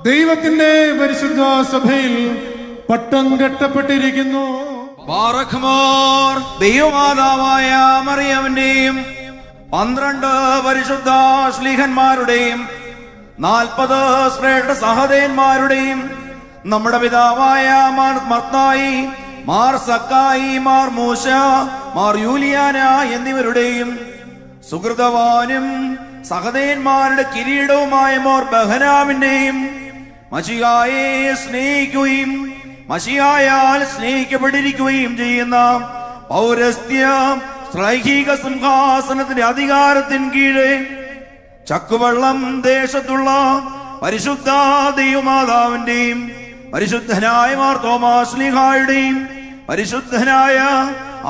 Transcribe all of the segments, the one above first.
ദൈവത്തിന്റെ പരിശുദ്ധ സഭയിൽ പട്ടം കെട്ടപ്പെട്ടിരിക്കുന്നു. ബാറഖ്മോർ ദൈവമാതാവായ മറിയമിന്റെയും 12 പരിശുദ്ധ ശ്ലീഹന്മാരുടെയും 40 ശ്രേഷ്ഠ സഹദേന്മാരുടെയും നമ്മുടെ പിതാവായ മാർ മത്തായി, മാർ സക്കായി, മാർ മൂശ, മാർ യൂലിയാന എന്നിവരുടെയും സുഹൃതവാനും സഹദേന്മാരുടെ കിരീടവുമായ മോർ ബഹനാമിന്റെയും മശിഹായെ സ്നേഹിക്കുകയും മശിഹായാൽ സ്നേഹിക്കപ്പെട്ടിരിക്കുകയും ചെയ്യുന്ന പൗരസ്ത്യ ശ്രൈഹിക സിംഹാസനത്തിന്റെ അധികാരത്തിന് കീഴെ ചക്കുവള്ളം ദേശത്തുള്ള പരിശുദ്ധ ദൈവമാതാവിന്റെയും പരിശുദ്ധനായ മാർ തോമാസ് ശ്ലീഹായുടെയും പരിശുദ്ധനായ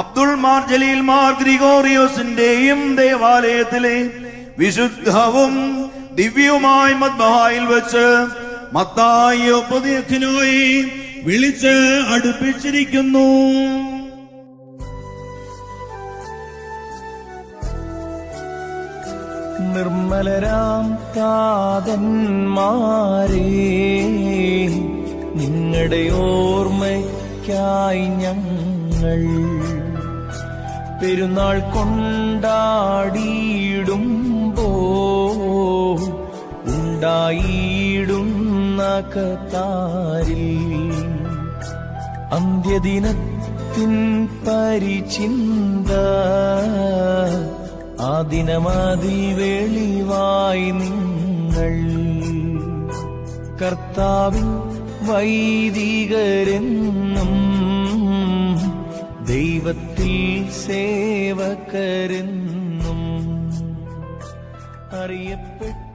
അബ്ദുൾ മാർ ജലീൽ മാർ ഗ്രിഗോറിയോസിന്റെയും ദേവാലയത്തിലെ വിശുദ്ധവും ദിവ്യവുമായ മദ്ബഹായിൽ വെച്ച് മത്തായി ഉപദേഖിനോയി വിളിച്ച് അടുപ്പിച്ചിരിക്കുന്നു. നിർമ്മലരാം താതന്മാരേ, നിങ്ങളുടെ ഓർമ്മയ്ക്കായി ഞങ്ങൾ പെരുന്നാൾ കൊണ്ടാടിയിടുമ്പോ ഉണ്ടായിടുന്ന കതാരിൽ അന്ത്യദിനത്തിൻ പരിചിന്ത ആ ദിനമതിൽ വെളിവായി നിങ്ങൾ കർത്താവിൻ വൈദികരെന്നും ദൈവത്തിൽ സേവകരെന്നും അറിയപ്പെട്ടു.